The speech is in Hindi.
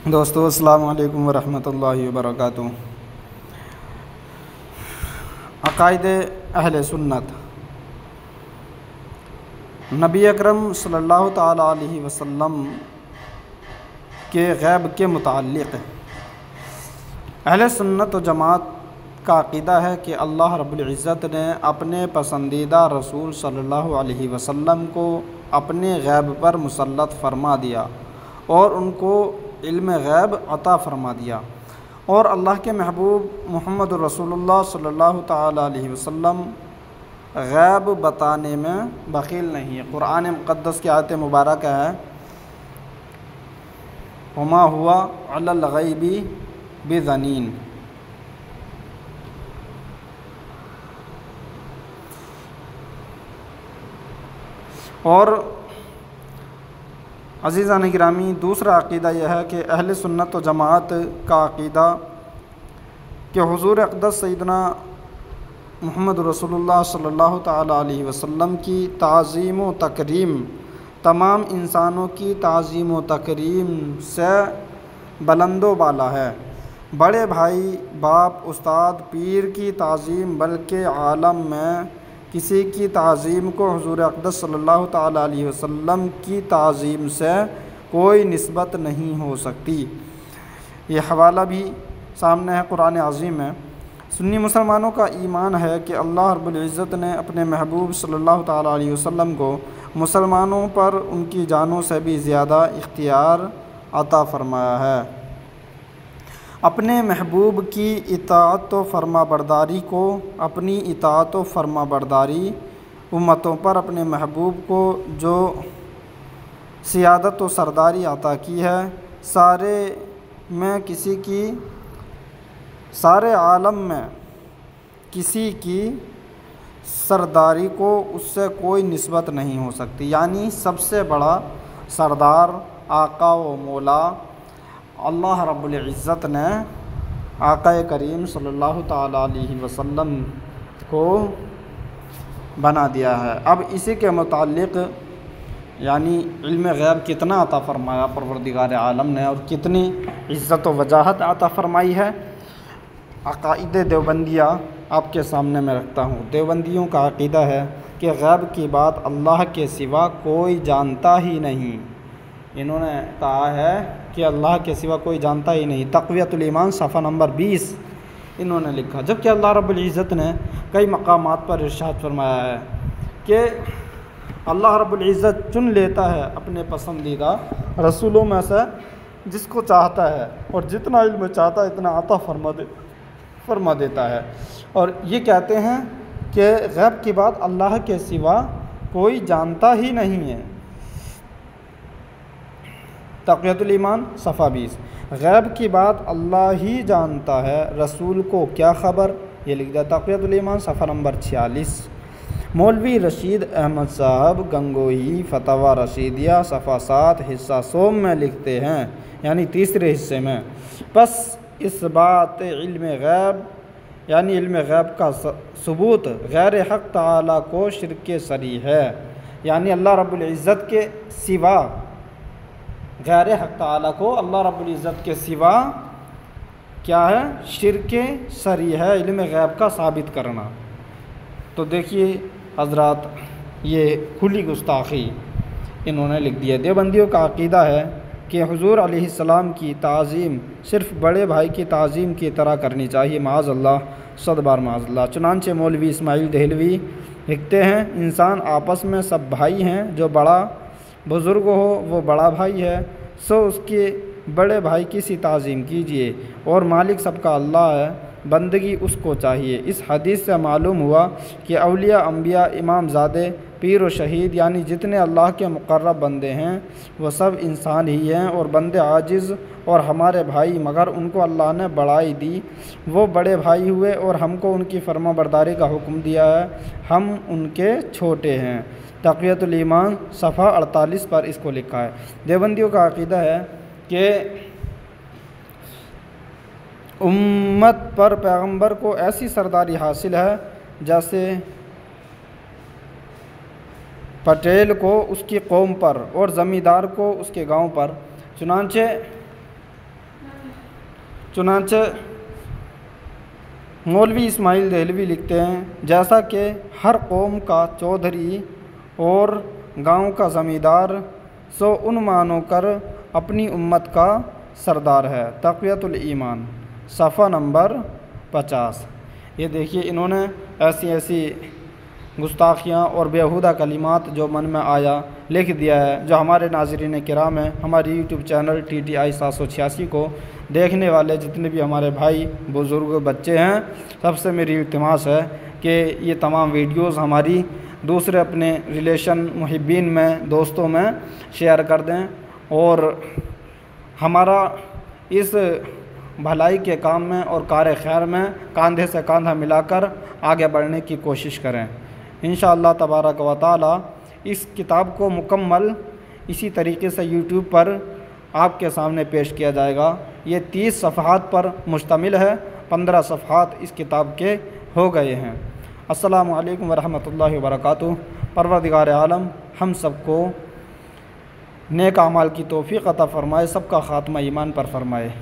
दोस्तों अस्सलाम वालेकुम वरहमतुल्लाहि वबरकातुहू। अक़ाइदे अहले सुन्नत। नबी अकरम सल्लल्लाहु ताला अलैहि वसल्लम के गैब के मुताल्लिक़ अहले सुन्नत व जमात का अक़ीदा है कि अल्लाह रब्बुल इज़्ज़त ने अपने पसंदीदा रसूल सल्लल्लाहु अलैहि वसल्लम को अपने गैब पर मुसल्लत फ़रमा दिया और उनको इल्म गैब अता फ़रमा दिया। और अल्लाह के महबूब मुहम्मद रसूलुल्लाह सल्लल्लाहु ताला अलैहि वसल्लम गैब बताने में बख़ील नहीं है। कुरान मुक़द्दस की आयत मुबारक है, वमा हुआ अलल गैबी बिज़नीन। और अज़ीज़ान गिरामी, दूसरा अक़ीदा यह है कि अहले सुन्नत व जमात का अक़ीदा कि हुज़ूर अक़दस सैयदना मुहम्मद रसूलुल्लाह सल्लल्लाहु ताला अलैहि वसल्लम की ताज़ीम व तकरीम तमाम इंसानों की ताज़ीम व तकरीम से बुलंदो बाला है। बड़े भाई, बाप, उस्ताद, पीर की ताज़ीम बल्कि आलम में किसी की ताज़ीम को हुज़ूर अक़दस सल्लल्लाहु ताला अलैहि वसल्लम की ताज़ीम से कोई निस्बत नहीं हो सकती। ये हवाला भी सामने है, कुरान अज़ीम में। सुन्नी मुसलमानों का ईमान है कि अल्लाह रब्बुल इज़्ज़त ने अपने महबूब सल्लल्लाहु ताला अलैहि वसल्लम को मुसलमानों पर उनकी जानों से भी ज़्यादा इख्तियार अता फ़रमाया है। अपने महबूब की इताअत व फरमाबरदारी को अपनी इताअत व फरमाबरदारी उम्मतों पर अपने महबूब को जो सियादत व सरदारी अता की है, सारे आलम में किसी की सरदारी को उससे कोई निस्बत नहीं हो सकती। यानी सबसे बड़ा सरदार, आका व मौला अल्लाह रब्बुल इज़्ज़त ने आका करीम सल्लल्लाहु ताला अलैहि वसल्लम को बना दिया है। अब इसी के मुताल्लिक़ यानी इल्म गैब कितना अता फ़रमाया परवरदिगार आलम ने और कितनी इज़्ज़त व वजाहत अता फ़रमाई है, अक़ाइदे देवबंदिया आपके सामने मैं रखता हूँ। देवबंदियों का अक़ीदा है कि गैब की बात अल्लाह के सिवा कोई जानता ही नहीं। इन्होंने कहा है कि अल्लाह के सिवा कोई जानता ही नहीं। तक़वियतुल ईमान सफ़ा नंबर 20 इन्होंने लिखा। जबकि अल्लाह रब्बुल इज़्ज़त ने कई मकामात पर इरशाद फरमाया है कि अल्लाह रब्बुल इज़्ज़त चुन लेता है अपने पसंदीदा रसूलों में से जिसको चाहता है और जितना इल्म चाहता है इतना अता फरमा देता है। और ये कहते हैं कि गैब की बात अल्लाह के सिवा कोई जानता ही नहीं है। तक़वियतुल ईमान सफ़ा 20। गैब की बात अल्लाह ही जानता है, रसूल को क्या ख़बर, ये लिख दिया तक़वियतुल ईमान सफ़ा नंबर 46। मौलवी रशीद अहमद साहब गंगोही फतवा रशीदिया सफ़ा 7 हिस्सा सोम में लिखते हैं, यानी तीसरे हिस्से में, बस इस बात इल्म गैब यानी इल्म गैब का सबूत गैर हक़ ताला को शिरक सरी है। यानी अल्लाह रब्बुल इज़्ज़त के सिवा गैर हक़ ताला को अल्लाह रब्बुल इज़्ज़त के सिवा क्या है, शिरक सरी है, इल्म गैब का साबित करना। तो देखिए हज़रात, ये खुली गुस्ताखी इन्होंने लिख दिया। देवबंदियों का अक़ीदा है कि हुज़ूर अलैहिस्सलाम की ताज़ीम सिर्फ़ बड़े भाई की ताज़ीम की तरह करनी चाहिए। माज़अल्लाह, सदबार माज़अल्लाह। चुनांचे मौलवी इस्माइल देहलवी लिखते हैं, इंसान आपस में सब भाई हैं, जो बड़ा बुज़ुर्ग हो वो बड़ा भाई है, सो उसके बड़े भाई की सी ताज़ीम कीजिए। और मालिक सबका अल्लाह है, बंदगी उसको चाहिए। इस हदीस से मालूम हुआ कि औलिया, अंबिया, इमामज़ादे, पीर व शहीद यानी जितने अल्लाह के मुक़र्रब बंदे हैं वो सब इंसान ही हैं और बंदे आजिज़ और हमारे भाई, मगर उनको अल्लाह ने बड़ाई दी, वो बड़े भाई हुए और हमको उनकी फरमाबरदारी का हुक्म दिया है, हम उनके छोटे हैं। तक़वियतुल ईमान सफ़ा 48 पर इसको लिखा है। देवबंदियों का अक़ीदा है कि उम्मत पर पैगंबर को ऐसी सरदारी हासिल है जैसे पटेल को उसकी कौम पर और ज़मींदार को उसके गांव पर। चुनांचे चुनांचे मौलवी इस्माइल देहलवी लिखते हैं, जैसा कि हर कौम का चौधरी और गांव का ज़मींदार, सो उन मानों कर अपनी उम्मत का सरदार है। तक़वियतुल ईमान सफ़ा नंबर 50। ये देखिए इन्होंने ऐसी ऐसी गुस्ताखियाँ और बेहुदा कलिमात जो मन में आया लिख दिया है। जो हमारे नाज़रीन किराम हैं, हमारे यूट्यूब चैनल TTI 786 को देखने वाले जितने भी हमारे भाई बुज़ुर्ग बच्चे हैं, सबसे मेरी इल्तिमास है कि ये तमाम वीडियोस हमारी दूसरे अपने रिलेशन मुहिब्बीन में, दोस्तों में शेयर कर दें और हमारा इस भलाई के काम में और कार खैर में कंधे से कंधा मिलाकर आगे बढ़ने की कोशिश करें। इंशाअल्लाह तबारक व तआला इस किताब को मुकम्मल इसी तरीके से यूट्यूब पर आपके सामने पेश किया जाएगा। ये 30 सफ़हात पर मुश्तमिल है, 15 सफ़हात इस किताब के हो गए हैं। अस्सलामु अलैकुम वरहमतुल्लाहि वबरकातुहू। परवरदिगार आलम हम सबको नेक अमाल की तौफ़ीक़ अता फ़रमाए, सबका ख़ात्मा ईमान पर फ़रमाए।